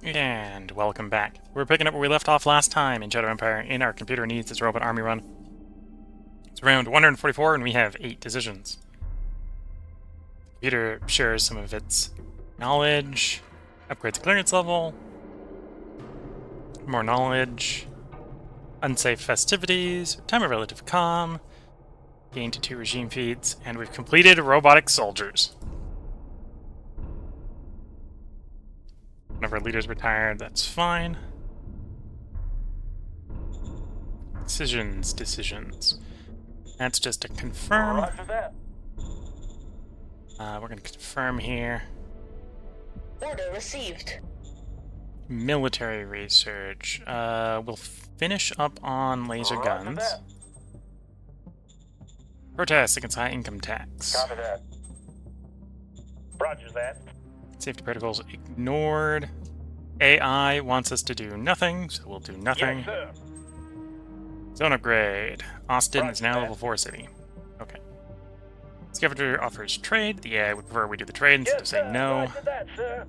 And welcome back. We're picking up where we left off last time in Shadow Empire in our computer needs its robot army run. It's around 144 and we have 8 decisions. The computer shares some of its knowledge, upgrades clearance level, more knowledge, unsafe festivities, time of relative calm, gain to 2 regime feats, and we've completed robotic soldiers. One of our leaders retired, that's fine. Decisions. That's just a confirm. We're going to confirm here. Order received. Military research. We'll finish up on laser guns. Protest against high income tax. Copy that. Roger that. Safety protocols ignored. AI wants us to do nothing, so we'll do nothing. Yes, sir. Zone upgrade. Austin Roger is now that. level 4 city. Okay. Scavenger offers trade. The AI would prefer we do the trade instead of saying no. Roger that, sir.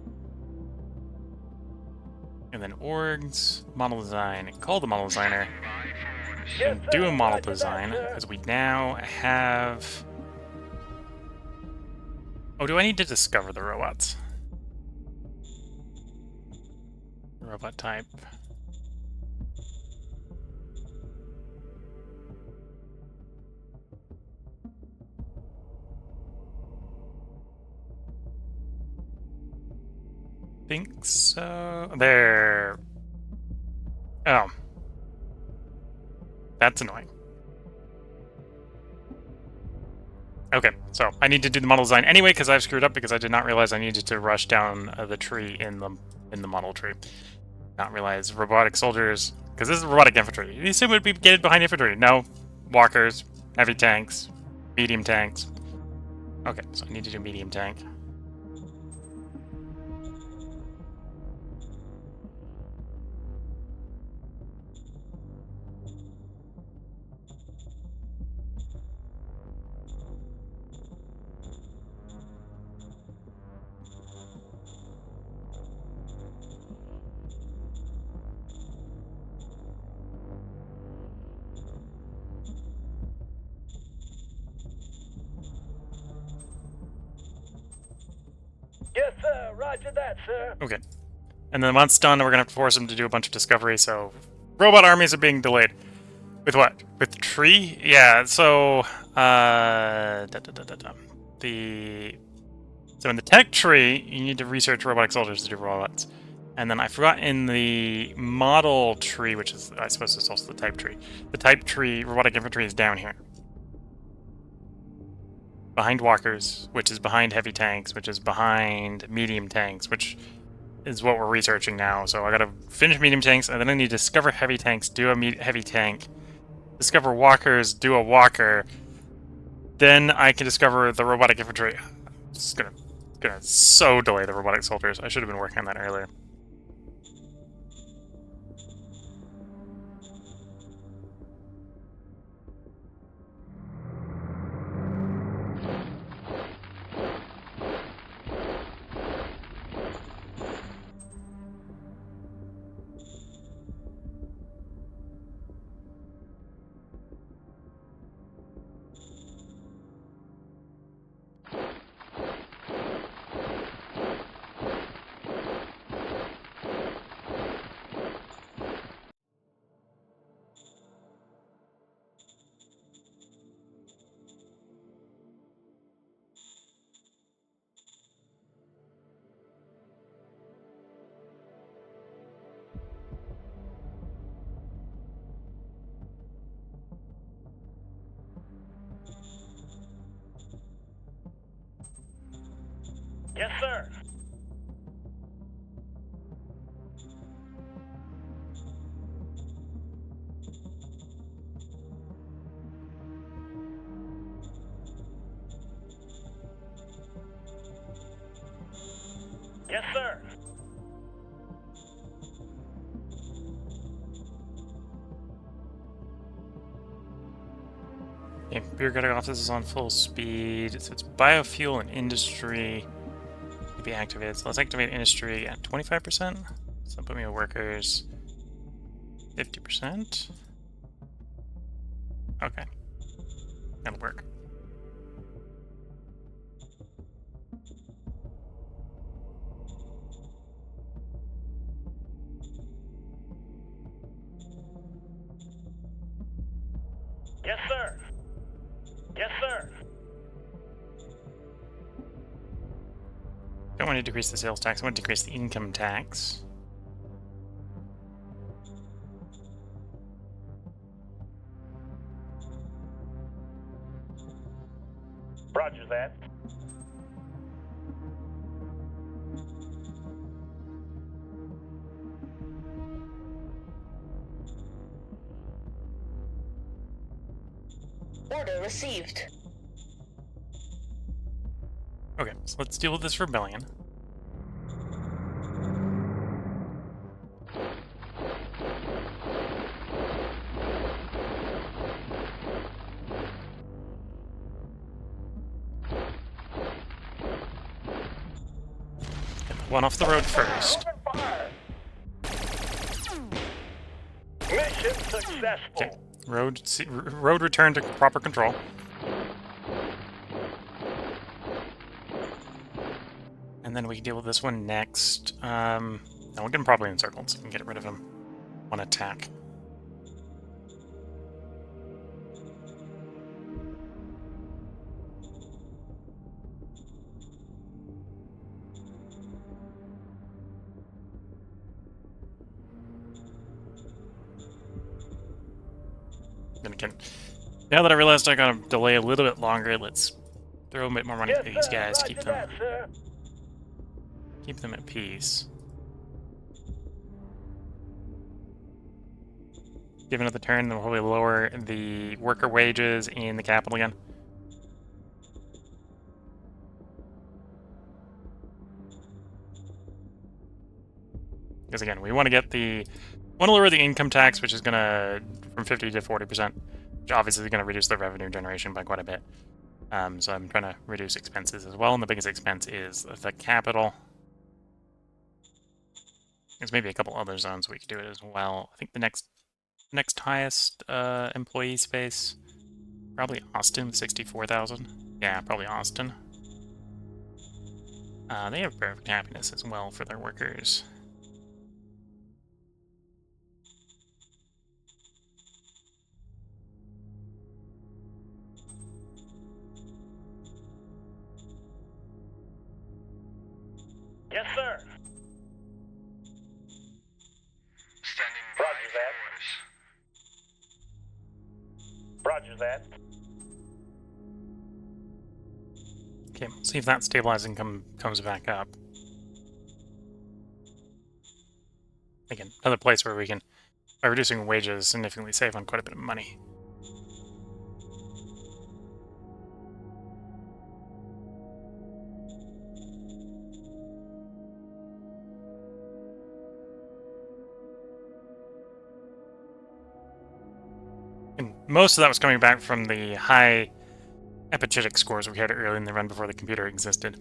And then orgs, model design. Call the model designer. Yes, And do a sir. model Roger design, that, sir. because we now have... Oh, do I need to discover the robots? Robot type. Think so. There. Oh. That's annoying. Okay, so I need to do the model design anyway because I've screwed up because I did not realize I needed to rush down the tree in the model tree. Not realize robotic soldiers, because this is robotic infantry. You assume it would be gated behind infantry. No. Walkers, heavy tanks, medium tanks. Okay, so I need to do medium tank. Yes, sir. Roger that, sir. Okay. And then once done, we're going to have to force them to do a bunch of discovery, so... Robot armies are being delayed. With what? With the tree? Yeah, so... So in the tech tree, you need to research robotic soldiers to do robots. And then I forgot in the model tree, which is, I suppose it's also the type tree. The type tree, robotic infantry, is down here. Behind walkers, which is behind heavy tanks, which is behind medium tanks, which is what we're researching now. So I gotta finish medium tanks, and then I need to discover heavy tanks, do a heavy tank, discover walkers, do a walker. Then I can discover the robotic infantry. It's gonna so delay the robotic soldiers. I should have been working on that earlier. Yes, sir. Yes, sir. Okay, bureaucratic office is on full speed. So it's biofuel and industry to be activated. So let's activate industry at 25%. So put me with workers 50%. Okay. That'll work. Yes, sir. Yes, sir. Don't want to decrease the sales tax, I want to decrease the income tax. Roger that. Order received. Okay, so let's deal with this rebellion. Get the one off the road first. Open fire. Mission successful. Okay, road return to proper control. And then we can deal with this one next. No, we're getting probably encircled, so we can get rid of him on attack. Then again, now that I realized I gotta delay a little bit longer, let's throw a bit more money Yes, at these sir. guys, Roger that, sir. keep them at peace. Give another turn, then we'll probably lower the worker wages in the capital again. Because again, we want to lower the income tax, which is gonna from 50 to 40%, which obviously is gonna reduce the revenue generation by quite a bit. So I'm trying to reduce expenses as well, and the biggest expense is the capital. There's maybe a couple other zones we could do it as well. I think the next highest employee space, probably Austin with 64,000. Yeah, probably Austin. They have perfect happiness as well for their workers. Yes, sir. Standing Roger by that. Roger that. Okay, we'll see if that stabilizing comes back up. Again, another place where we can, by reducing wages, significantly save on quite a bit of money. And most of that was coming back from the high epigenetic scores we had early in the run before the computer existed.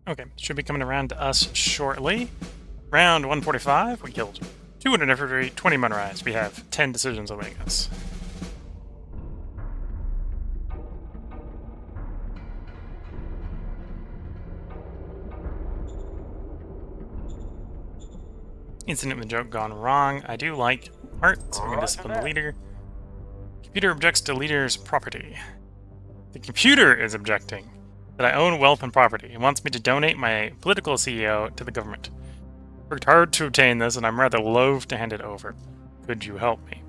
Okay, should be coming around to us shortly. Round 145, we killed 200 infantry, 20 motorized. We have 10 decisions awaiting us. Incident with joke gone wrong. I do like art, so I'm going to discipline the leader. Computer objects to leader's property. The computer is objecting that I own wealth and property and wants me to donate my political CEO to the government. Worked hard to obtain this, and I'm rather loath to hand it over. Could you help me?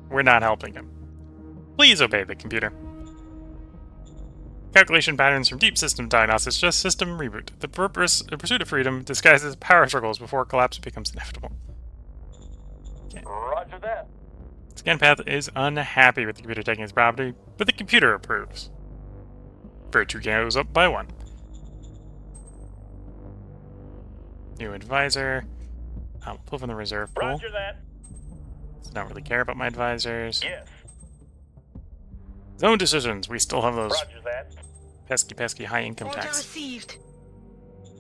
We're not helping him. Please obey the computer. Calculation patterns from deep system diagnosis, just system reboot. The pursuit of freedom disguises power struggles before collapse becomes inevitable. Okay. Roger that. Scanpath is unhappy with the computer taking his property, but the computer approves. Virtue goes up by 1. New advisor. I'll pull from the reserve pool. Roger that. So don't really care about my advisors. Yes. Zone decisions. We still have those Roger that. pesky high income Order tax received.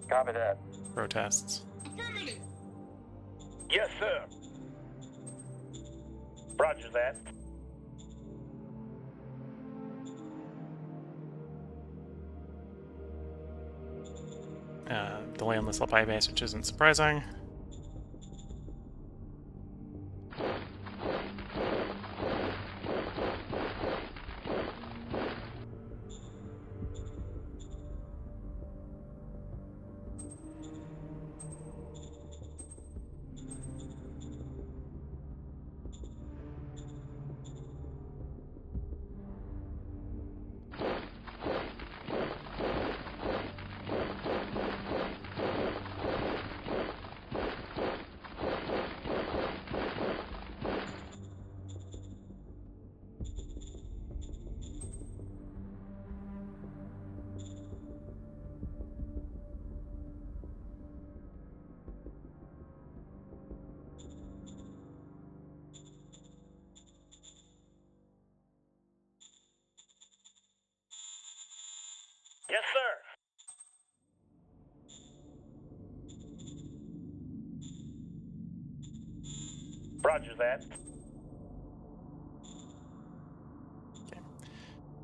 Copy that. protests. Yes, sir. Roger that. Delay on the supply base, which isn't surprising. Yes, sir. Roger that.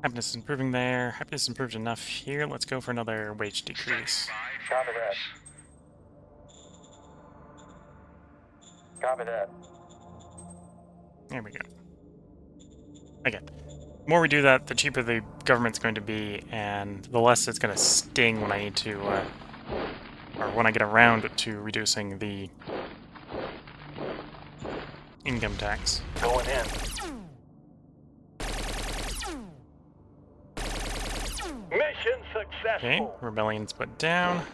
Happiness is improving there. Happiness improved enough here. Let's go for another wage decrease. Copy that. Copy that. There we go. Again, the more we do that, the cheaper the government's going to be, and the less it's going to sting when I need to, or when I get around to reducing the income tax. Going in. Mission successful. Okay, rebellion's put down.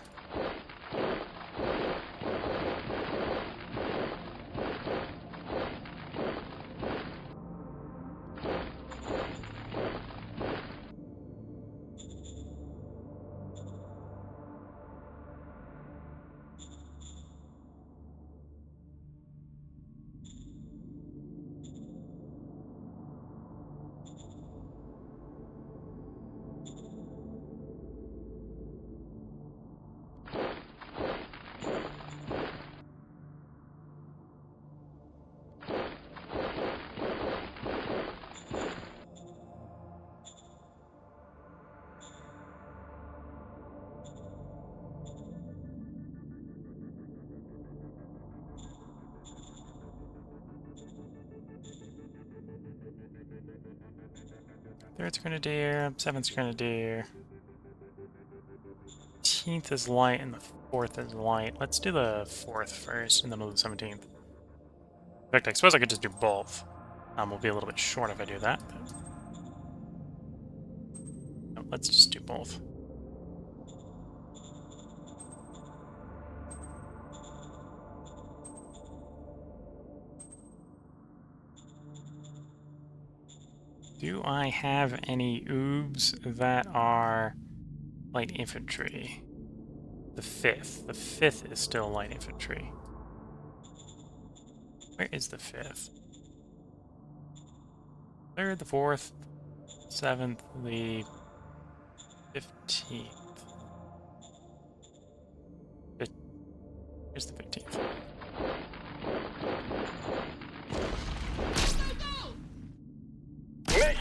Third's Grenadier, 7th Grenadier. 18th is light and the 4th is light. Let's do the 4th first and then we'll do the 17th. In fact, I suppose I could just do both. We'll be a little bit short if I do that. But... no, let's just do both. Do I have any oobs that are light infantry? The 5th. The 5th is still light infantry. Where is the 5th? 3rd, the 4th, 7th, the 15th.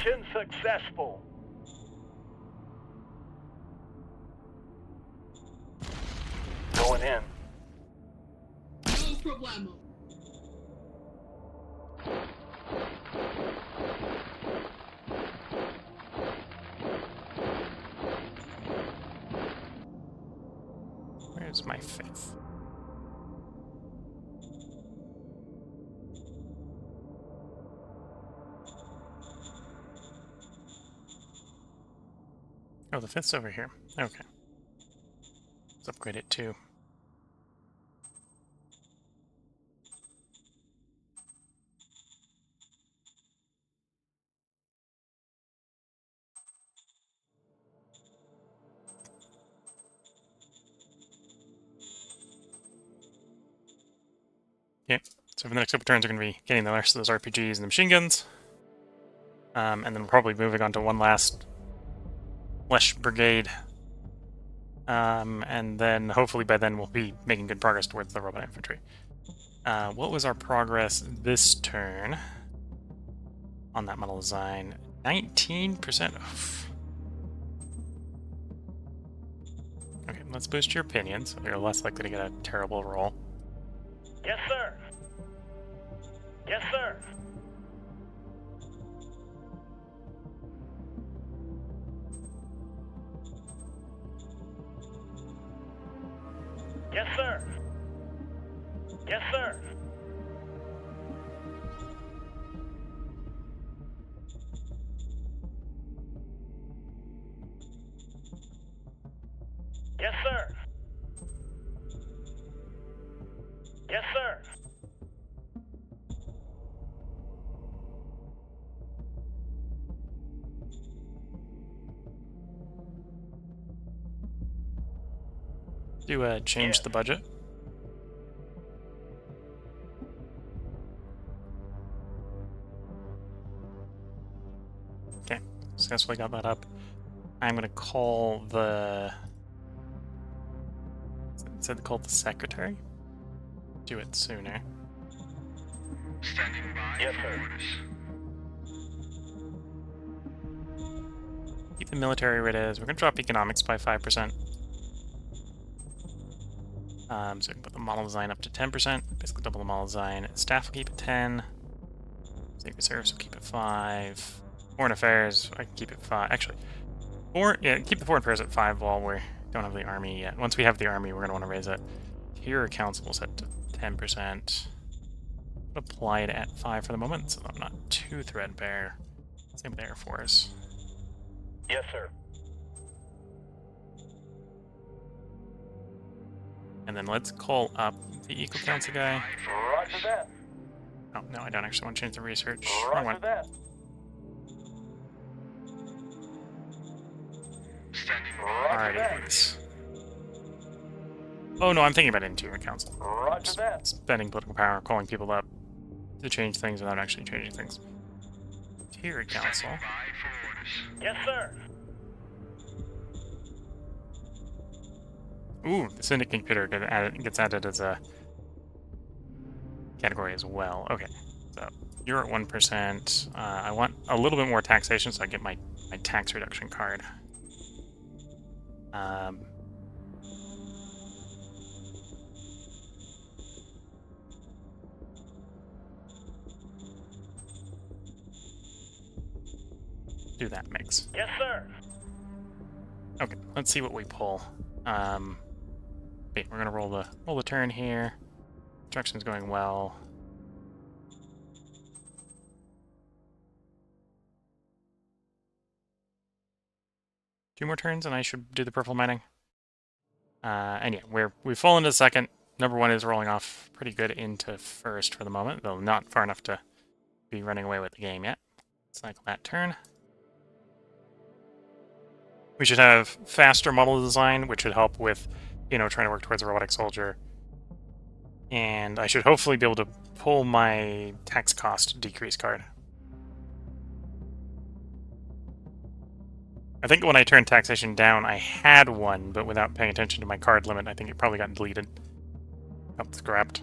Mission successful. Going in. No problemo. Where's my 5th? Oh, the 5th's over here. Okay. Let's upgrade it too. Okay, so for the next couple turns, we're going to be getting the rest of those RPGs and the machine guns. And then we're probably moving on to one last Flesh Brigade. And then hopefully by then we'll be making good progress towards the robot infantry. What was our progress this turn on that model design? 19%. Okay, let's boost your opinion, so you're less likely to get a terrible roll. Yes, sir. Yes, sir. Yes, sir. Yes, sir. Yes, sir. Yes, sir. Do change Yes. the budget. Okay, successfully got that up. I'm gonna call the. It said to call the secretary. Do it sooner. Standing by Yes, for sir. orders. Keep the military where it is. We're gonna drop economics by 5%. So we can put the model design up to 10%. Basically double the model design. Staff will keep it 10. State reserves will keep it 5. Foreign affairs, I can keep it 5. Actually, keep the foreign affairs at 5 while we don't have the army yet. Once we have the army, we're gonna want to raise it. Here, council will set to 10%. Apply it at 5 for the moment, so I'm not too threadbare. Same with Air Force. Yes, sir. And then let's call up the Eco Council guy. Roger that. Oh, no, I don't actually want to change the research. Wrong Roger one. that. Standing by. Roger that. Alrighty. Oh no, I'm thinking about Interior Council. Roger Just that. spending political power, calling people up to change things without actually changing things. Interior Council. Standing by for orders. Yes, sir. Ooh, the syndicate computer gets added as a category as well. Okay, so you're at 1%. I want a little bit more taxation so I get my tax reduction card. Do that mix. Yes, sir. Okay, let's see what we pull. Wait, we're gonna roll the turn here. Construction's going well. Two more turns, and I should do the purple mining. And yeah, we've fallen to second. Number 1 is rolling off pretty good into first for the moment, though not far enough to be running away with the game yet. Cycle that turn. We should have faster model design, which should help with, trying to work towards a robotic soldier. And I should hopefully be able to pull my tax cost decrease card. I think when I turned taxation down, I had one, but without paying attention to my card limit, I think it probably got deleted. Oh, scrapped.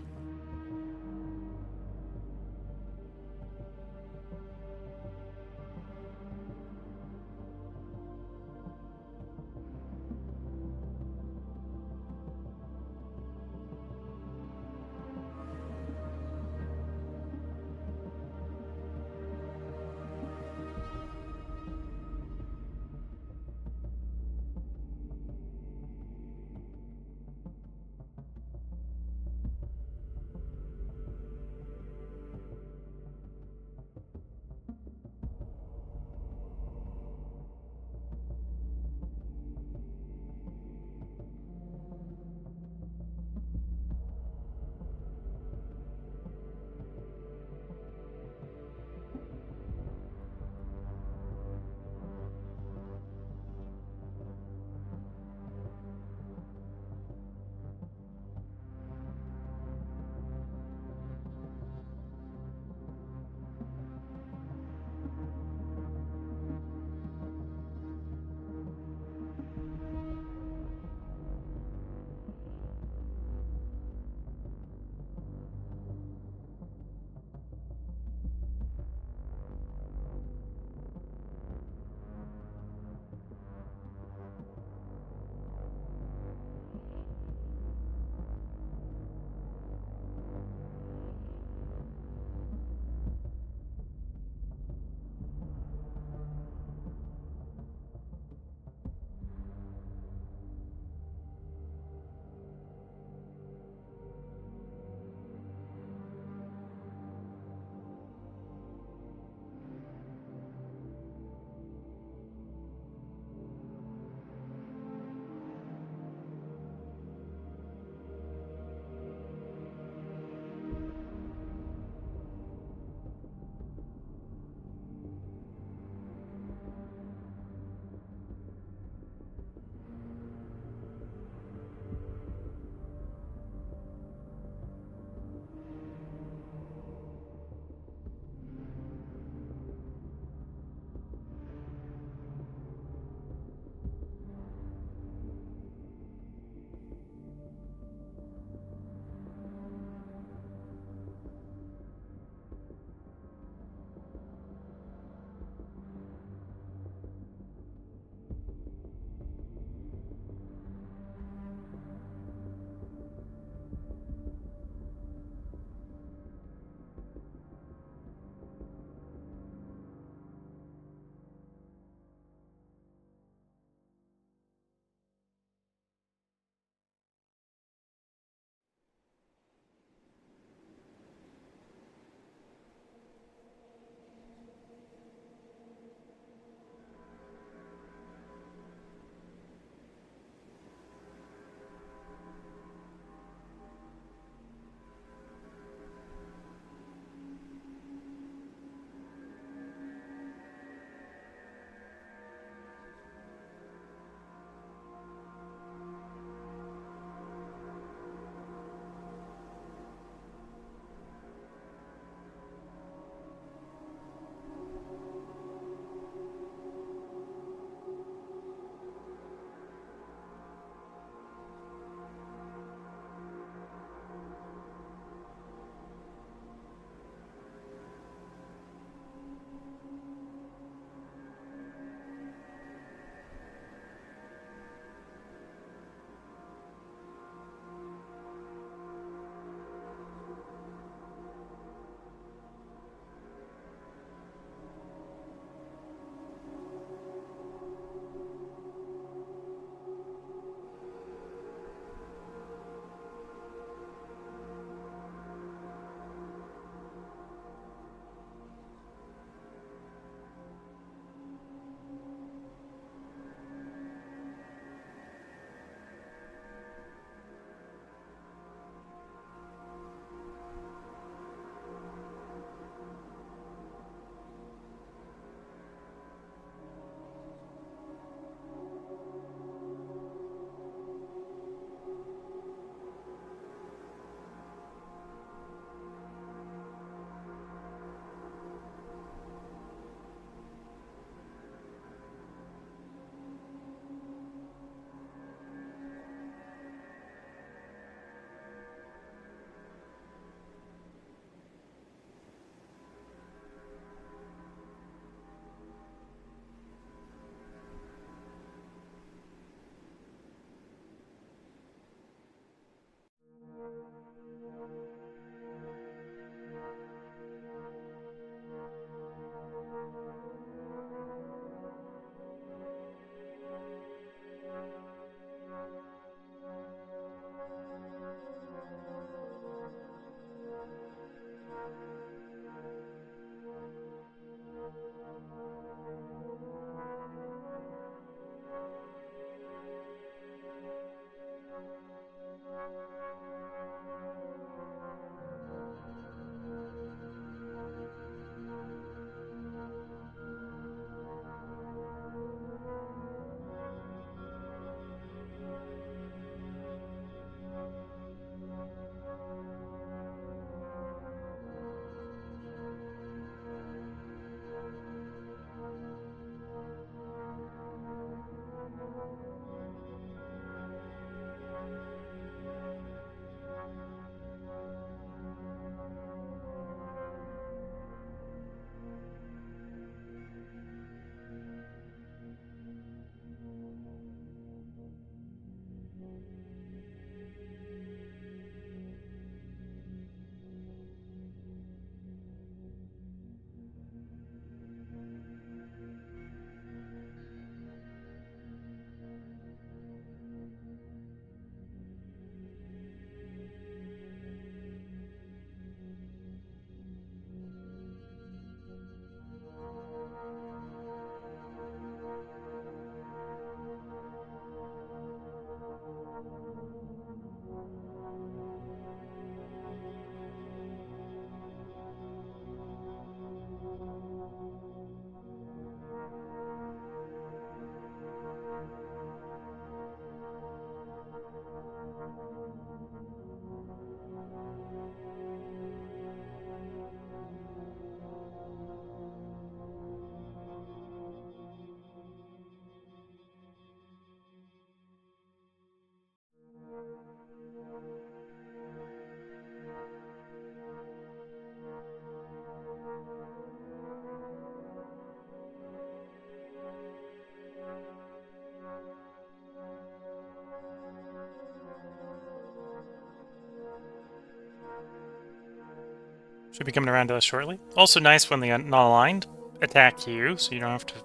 Should be coming around to us shortly. Also nice when the non-aligned attack you, so you don't have to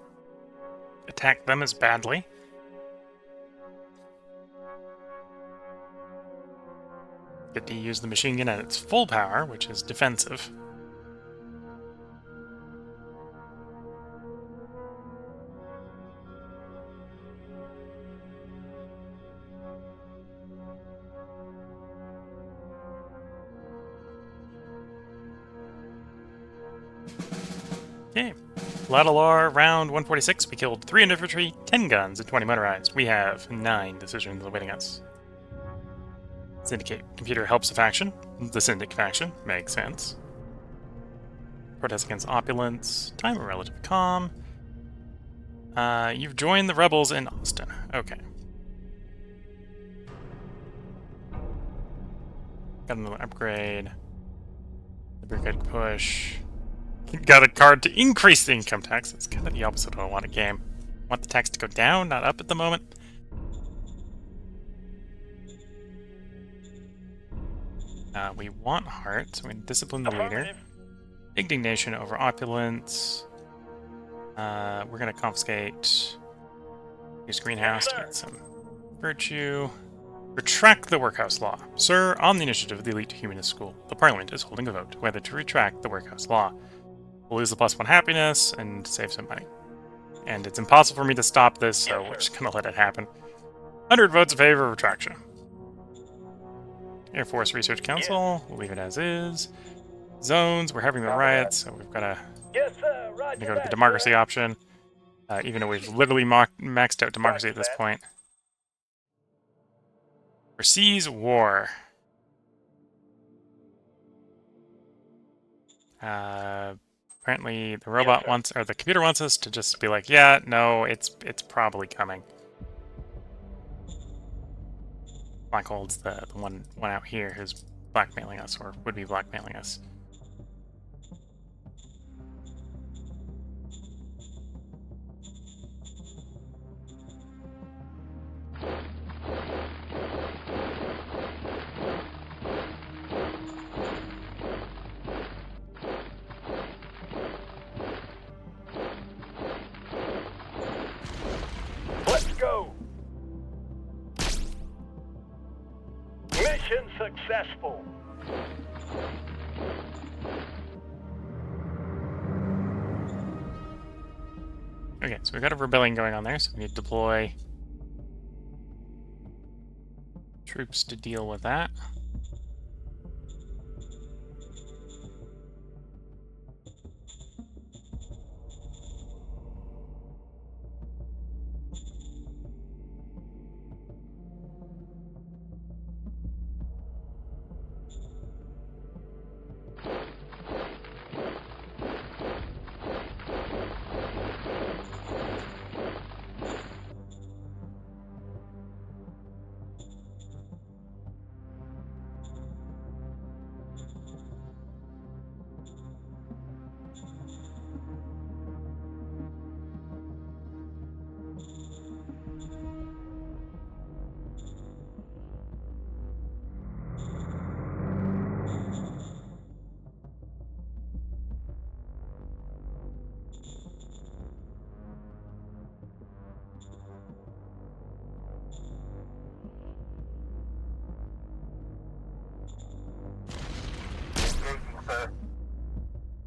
attack them as badly. Get to use the machine gun at its full power, which is defensive. Okay. Ladalar, round 146. We killed 3 infantry, 10 guns, and 20 motorized. We have 9 decisions awaiting us. Syndicate. Computer helps the faction. The Syndicate faction. Makes sense. Protest against opulence. Time of relative calm. You've joined the rebels in Austin. Okay. Got another upgrade. The brigade push. Got a card to increase the income tax. That's kind of the opposite of what I want a game. I want the tax to go down, not up at the moment. We want heart, so we're going to discipline the leader. Indignation over opulence. We're going to confiscate his greenhouse to get some virtue. Retract the workhouse law. Sir, on the initiative of the Elite Humanist School, the Parliament is holding a vote whether to retract the workhouse law. We'll lose the +1 happiness and save some money. And it's impossible for me to stop this, so we're just going to let it happen. 100 votes in favor of retraction. Air Force Research Council, we'll leave it as is. Zones, we're having the riots, so we've got to go to the democracy option. Even though we've literally maxed out democracy at this point. Overseas war. Apparently the robot wants, or the computer wants us to just be like, yeah, no, it's probably coming. Blackhold's the one out here who's blackmailing us, or would be blackmailing us. Let's go. Mission successful. Okay, so we've got a rebellion going on there, so we need to deploy troops to deal with that.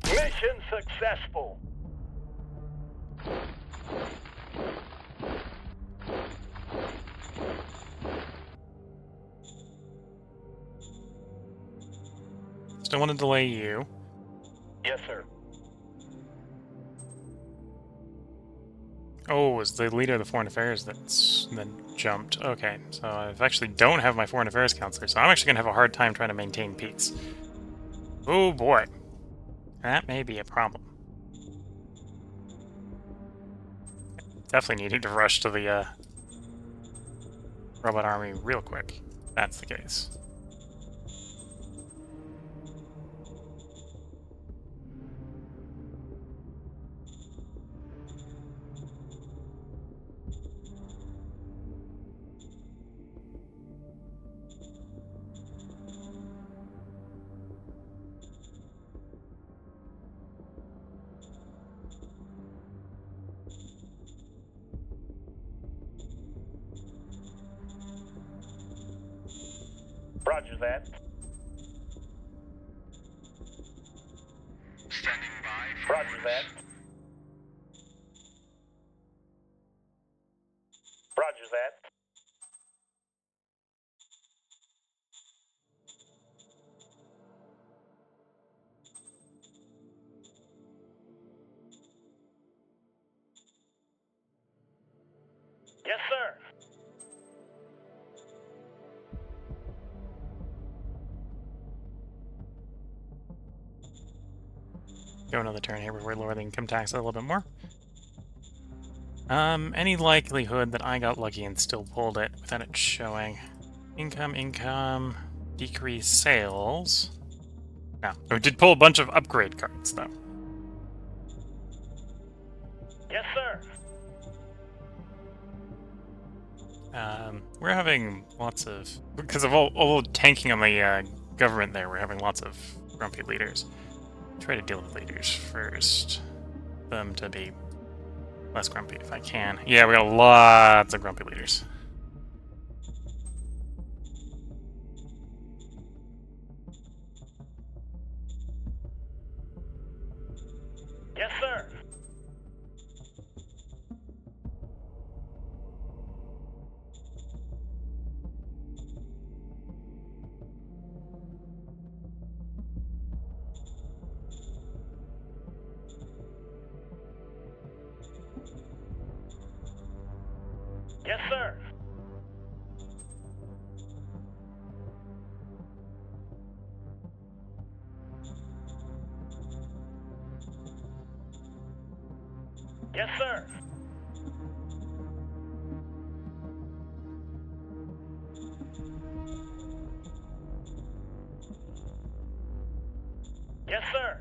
Mission successful. Still want to delay you. Yes, sir. Oh, it was the leader of the Foreign Affairs that's then jumped. Okay, so I actually don't have my Foreign Affairs counselor, so I'm actually going to have a hard time trying to maintain peace. Oh boy. That may be a problem. Definitely needing to rush to the robot army real quick. If that's the case. Roger that. Standing by for Roger orders. that. Roger that. Yes, sir. Go another turn here before we lower the income tax a little bit more. Any likelihood that I got lucky and still pulled it without it showing? Income, decrease sales. No, we did pull a bunch of upgrade cards, though. Yes, sir. We're having lots of... Because of all the tanking on the government there, we're having lots of grumpy leaders. Try to deal with leaders first. Them to be less grumpy if I can. Yeah, we got lots of grumpy leaders. Yes, sir. Yes, sir. Yes, sir. Yes, sir.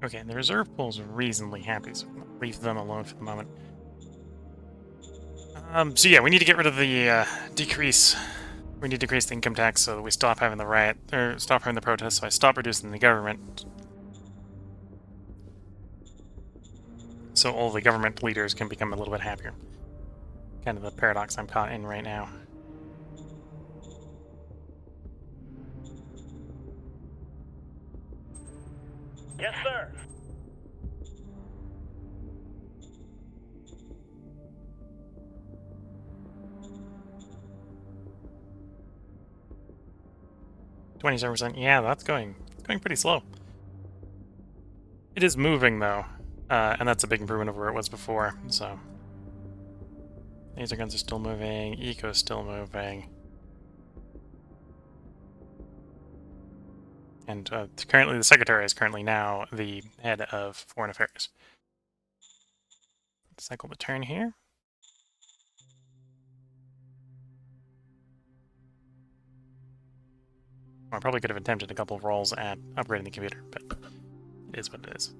Okay, the reserve pool's reasonably happy, so I'm gonna leave them alone for the moment. So yeah, we need to get rid of the decrease. We need to decrease the income tax so that we stop having the riot, or stop having the protests, so I stop reducing the government. So all the government leaders can become a little bit happier. Kind of the paradox I'm caught in right now. Yes, sir. %. Yeah, that's going pretty slow. It is moving though, and that's a big improvement over where it was before. So laser guns are still moving, eco's still moving, and currently the secretary is currently now the head of foreign affairs. Cycle the turn here. Well, I probably could have attempted a couple of rolls at upgrading the computer, but it is what it is.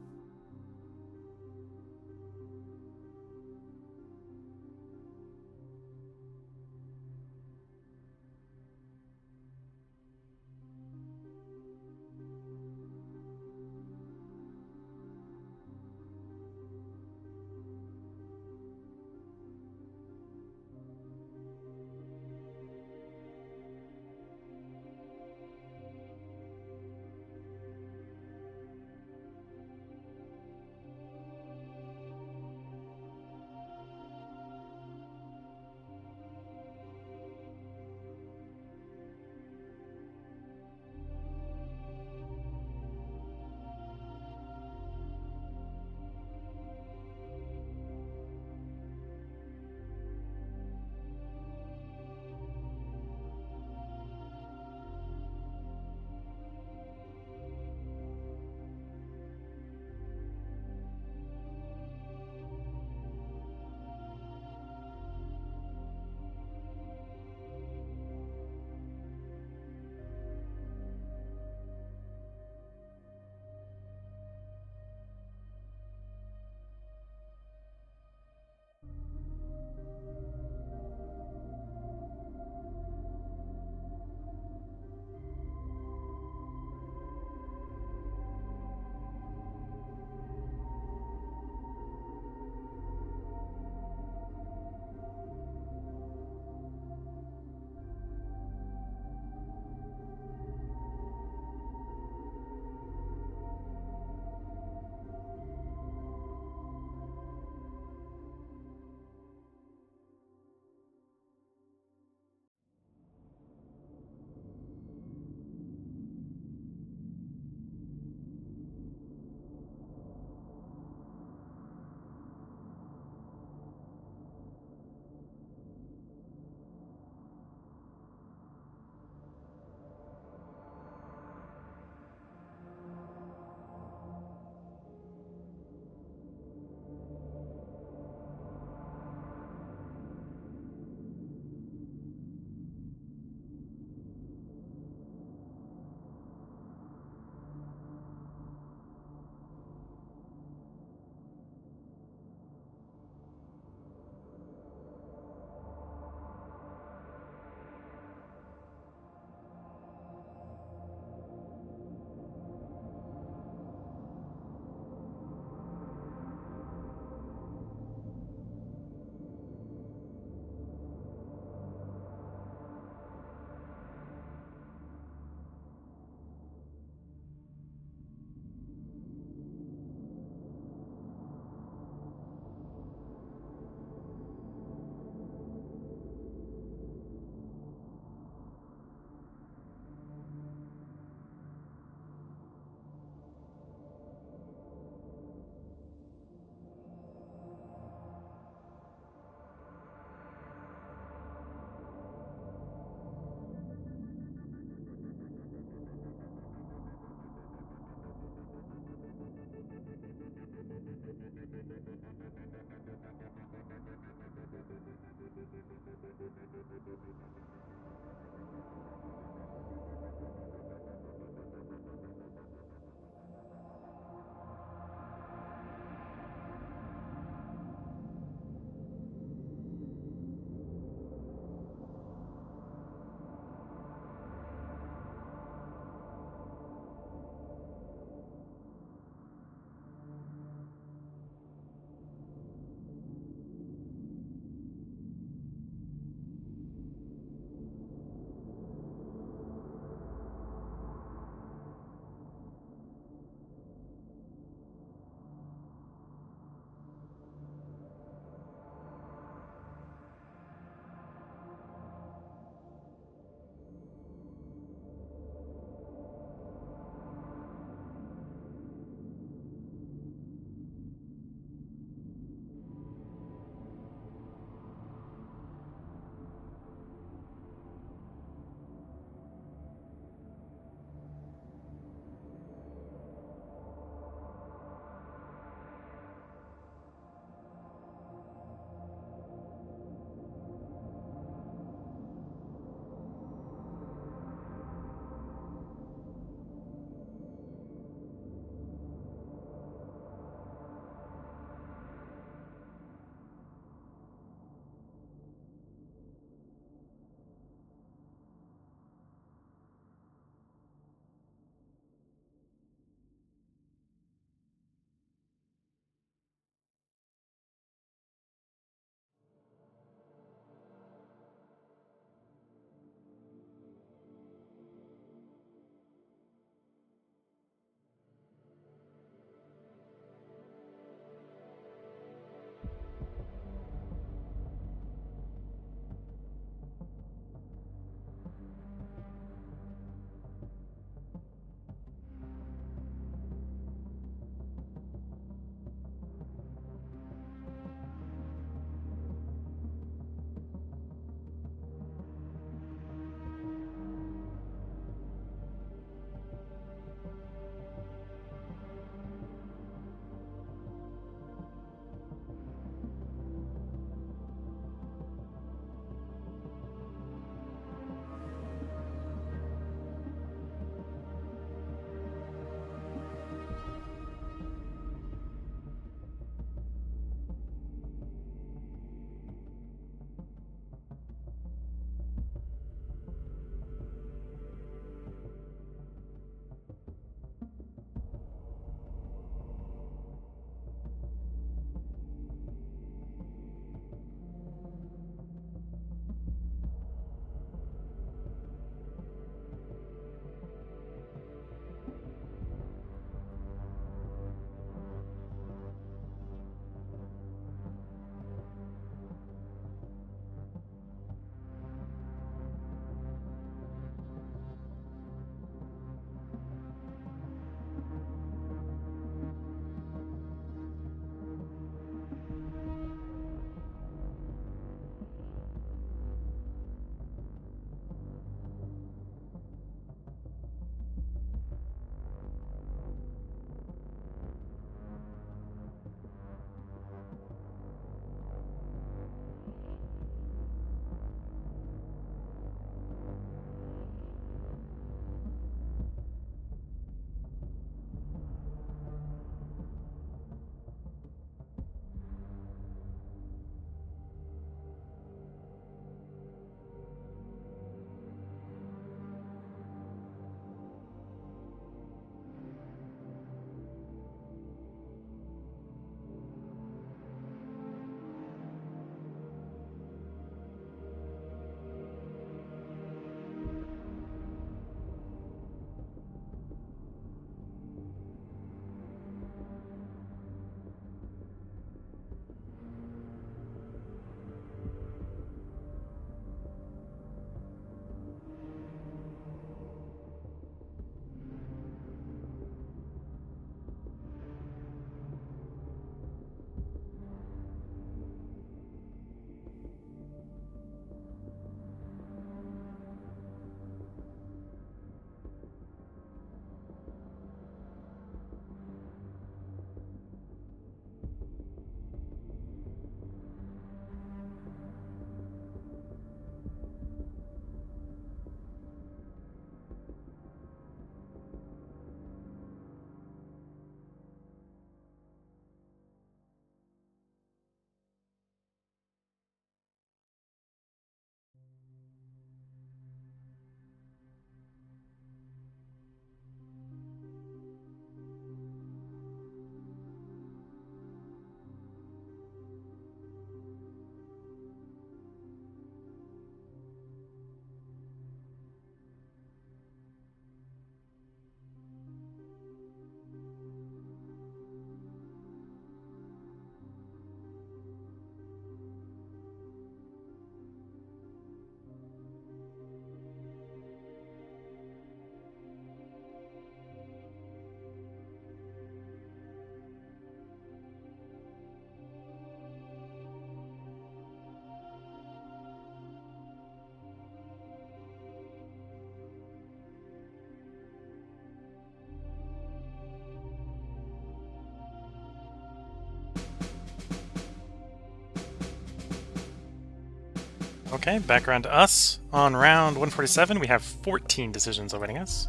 Okay, back around to us. On round 147, we have 14 decisions awaiting us.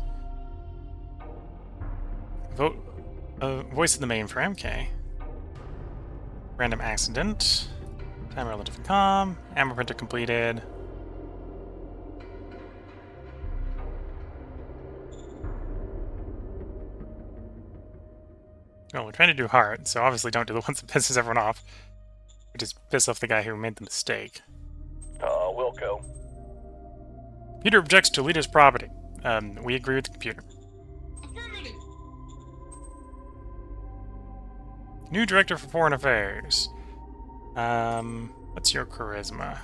Voice of the mainframe, okay. Random accident. Time relative calm. Ammo printer completed. Well, we're trying to do hard, so obviously don't do the ones that pisses everyone off. We just piss off the guy who made the mistake. Wilco. Computer objects to leader's property. We agree with the computer. Affirmative. New director for foreign affairs. What's your charisma?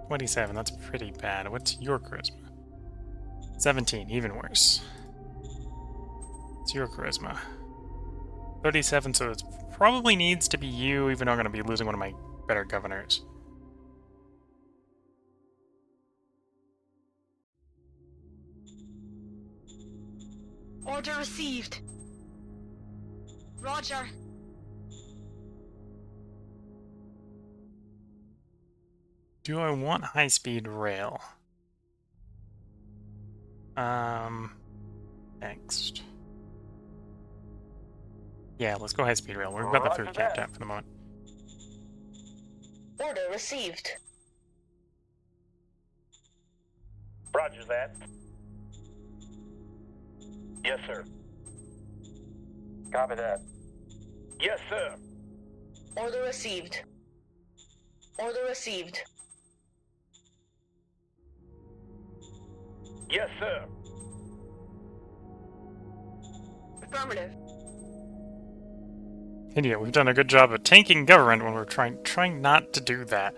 27, that's pretty bad. What's your charisma? 17, even worse. What's your charisma? 37, so it probably needs to be you, even though I'm going to be losing one of my better governors. Order received. Roger. Do I want high-speed rail? Next. Yeah, let's go high-speed rail. We've got the third cap tap for the moment. Order received. Roger that. Yes, sir. Copy that. Yes, sir. Order received. Order received. Yes, sir. Affirmative. Idiot, we've done a good job of tanking government when we're trying not to do that.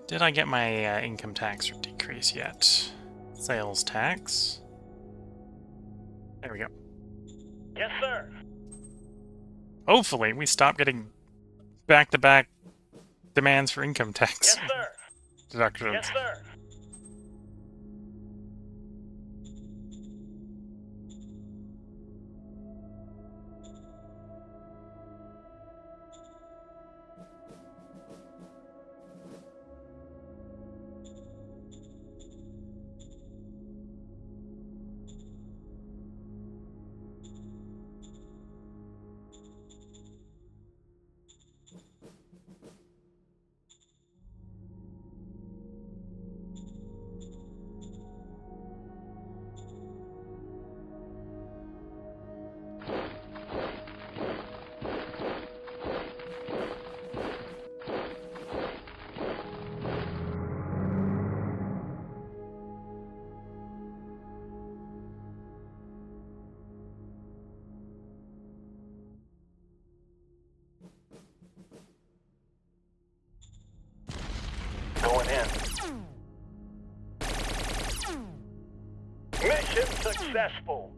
Did I get my income tax decrease yet? Sales tax. There we go. Yes, sir. Hopefully, we stop getting back-to-back demands for income tax Yes, sir. deductions. Yes, sir. Going in. Mission successful.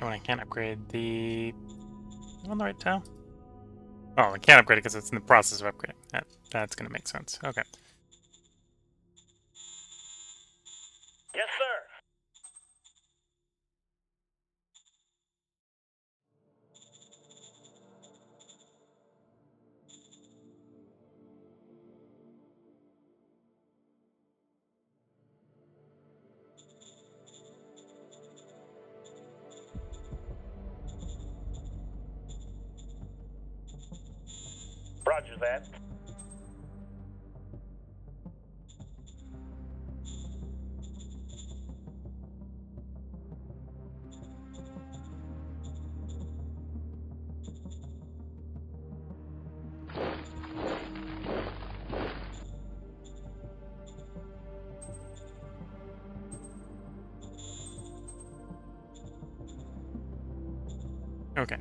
Oh, I can't upgrade the... Am I on the right tile? Oh, I can't upgrade it because it's in the process of upgrading. That's going to make sense. Okay. Yes, sir. Roger that. Okay.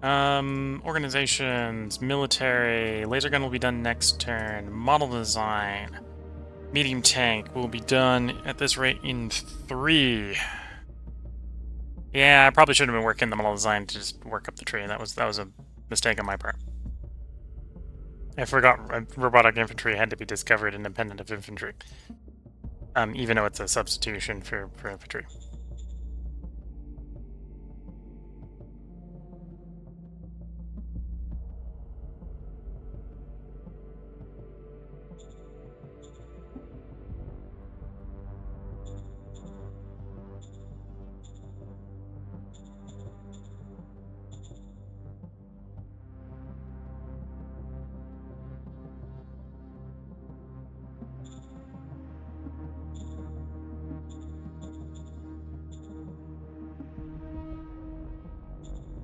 Organizations, military, laser gun will be done next turn. Model design, medium tank will be done at this rate in 3. Yeah, I probably should have been working the model design to just work up the tree. That was a mistake on my part. I forgot robotic infantry had to be discovered independent of infantry. Even though it's a substitution for infantry.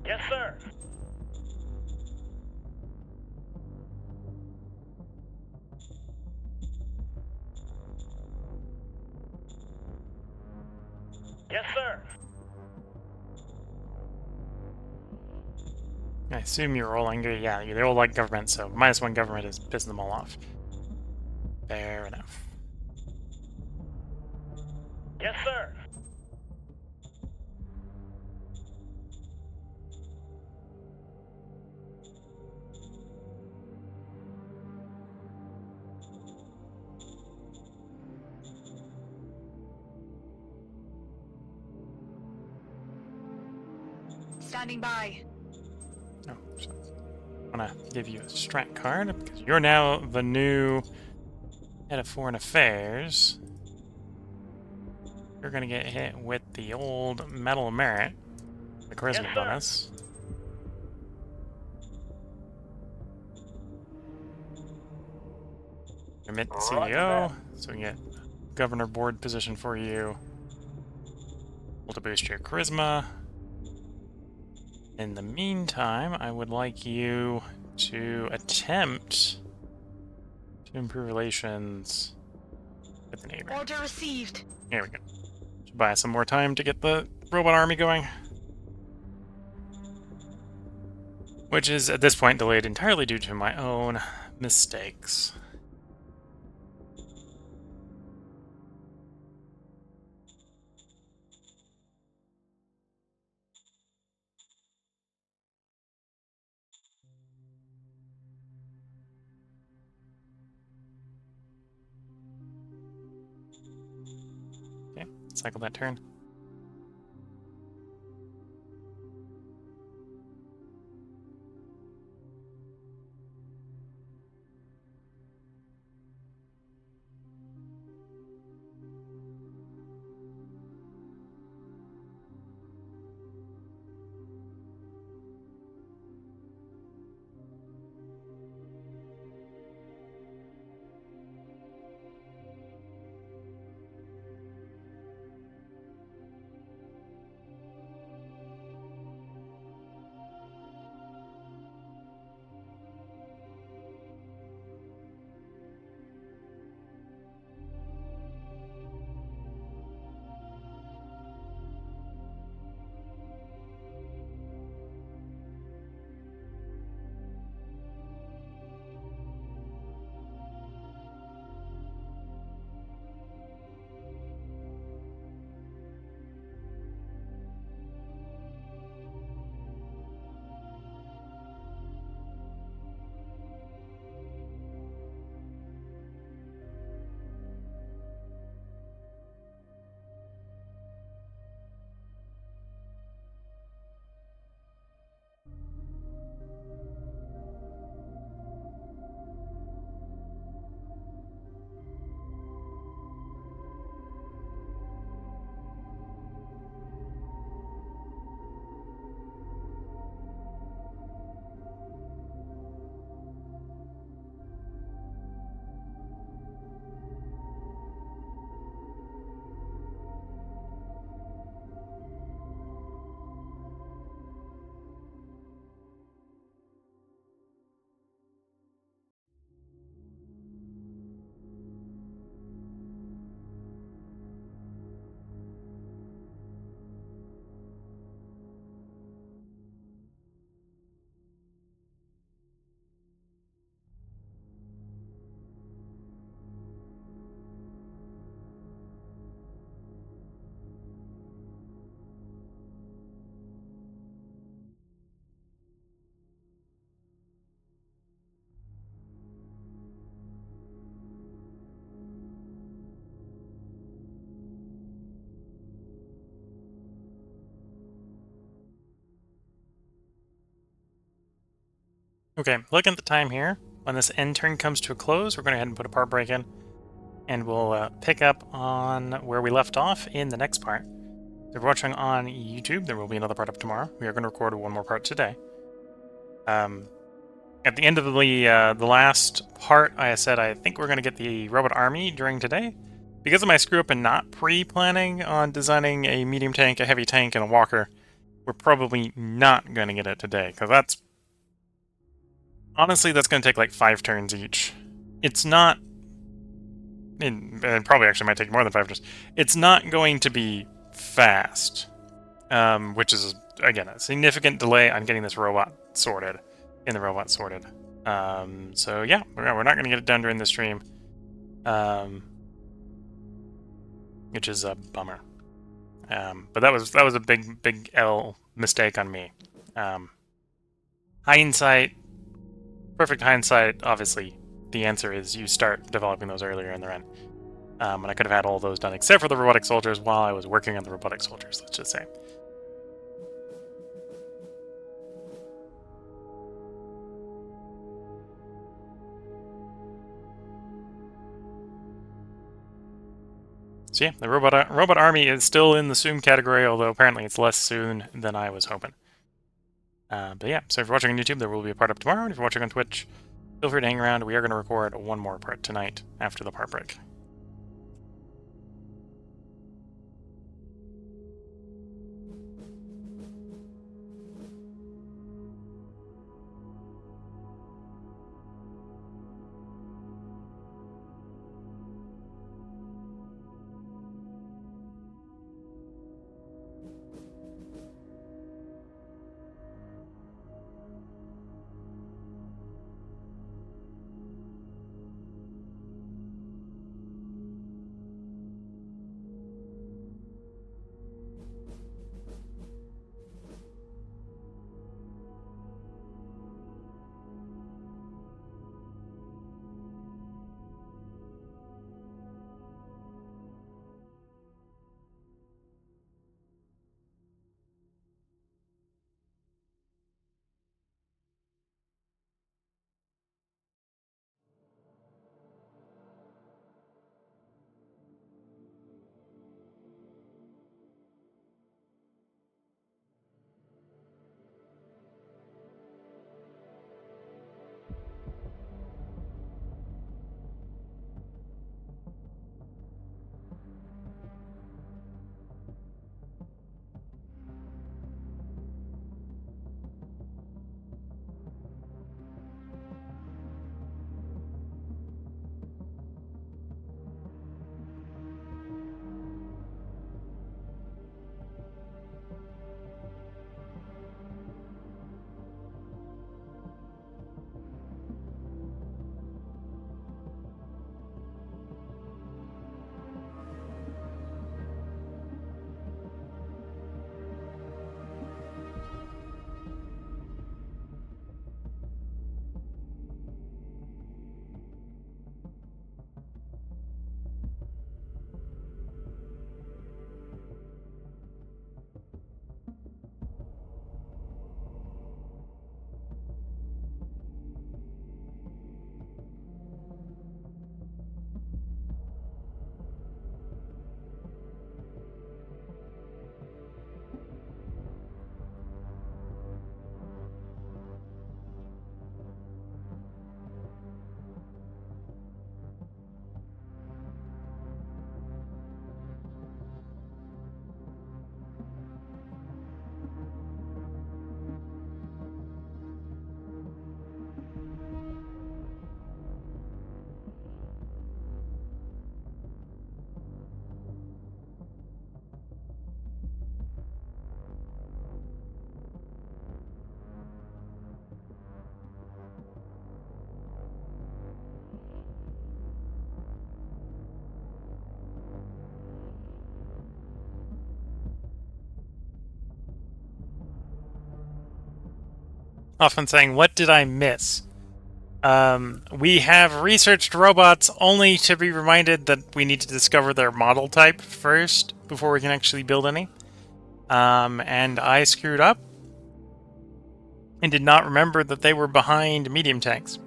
Yes, sir. Yes, sir. I assume you're all angry. Yeah, they're all like government, so -1 government is pissing them all off. Fair enough. Yes, sir. Standing by. Oh, so I'm gonna give you a strat card because you're now the new head of foreign affairs. You're gonna get hit with the old Medal of Merit, the charisma Yes, sir. bonus. Remit the Roger CEO, that. so we get governor board position for you. Able to boost your charisma. In the meantime, I would like you to attempt to improve relations with the neighbor. Order received. Here we go. Should buy us some more time to get the robot army going. Which is, at this point, delayed entirely due to my own mistakes. Okay, cycle that turn. Okay, looking at the time here, when this end turn comes to a close, we're going to go ahead and put a part break in, and we'll pick up on where we left off in the next part. So if you're watching on YouTube, there will be another part up tomorrow. We are going to record one more part today. At the end of the last part, I said I think we're going to get the robot army during today. Because of my screw up and not pre-planning on designing a medium tank, a heavy tank, and a walker, we're probably not going to get it today, because that's... Honestly, that's going to take like 5 turns each. It's not... It probably actually might take more than 5 turns. It's not going to be fast, which is, again, a significant delay on getting this robot sorted. So yeah, we're not going to get it done during the stream, which is a bummer. But that was a big L mistake on me. Hindsight, perfect hindsight. Obviously, the answer is you start developing those earlier in the run. And I could have had all those done except for the robotic soldiers while I was working on the robotic soldiers. Let's just say. So yeah, the robot army is still in the soon category, although apparently it's less soon than I was hoping. But yeah, so if you're watching on YouTube, there will be a part up tomorrow, and if you're watching on Twitch, feel free to hang around. We are going to record one more part tonight after the part break. Often saying, what did I miss? We have researched robots only to be reminded that we need to discover their model type first before we can actually build any. And I screwed up. and did not remember that they were behind medium tanks.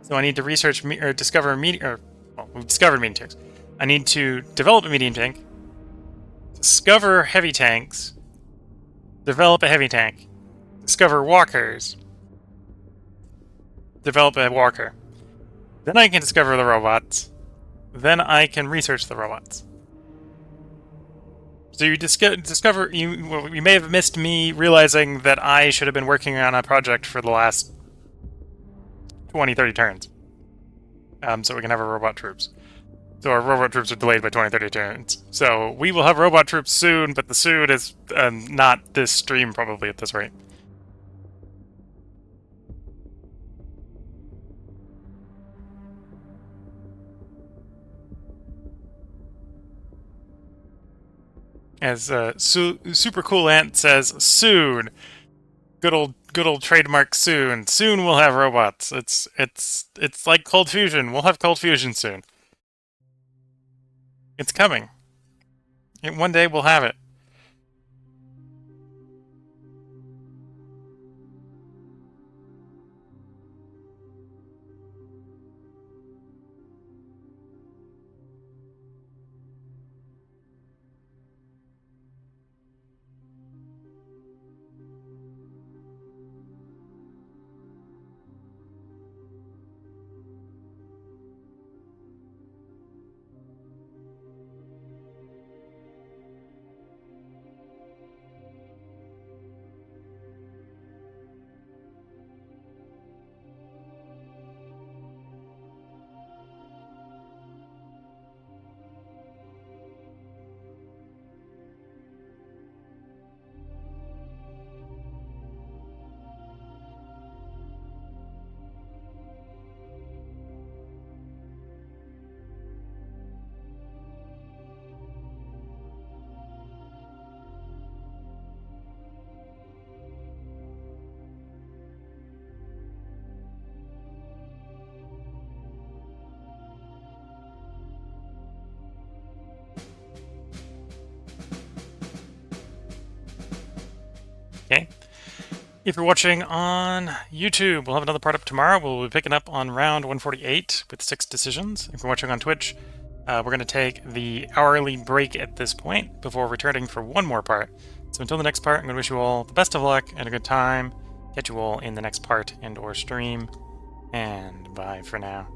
So I need to research or discover well, we've discovered medium tanks. I need to develop a medium tank, discover heavy tanks, develop a heavy tank, discover walkers, develop a walker. Then I can discover the robots. Then I can research the robots. So you discover you may have missed me realizing that I should have been working on a project for the last 20, 30 turns. So we can have our robot troops. So our robot troops are delayed by 20, 30 turns. So we will have robot troops soon, but the soon is not this stream probably at this rate. As Super Cool Ant says, soon. Good old trademark soon. Soon we'll have robots. It's like Cold Fusion. We'll have Cold Fusion soon. It's coming. One day we'll have it. Okay. If you're watching on YouTube, we'll have another part up tomorrow. We'll be picking up on round 148 with 6 decisions. If you're watching on Twitch, we're going to take the hourly break at this point before returning for one more part. So until the next part, I'm going to wish you all the best of luck and a good time. Catch you all in the next part and or stream. And bye for now.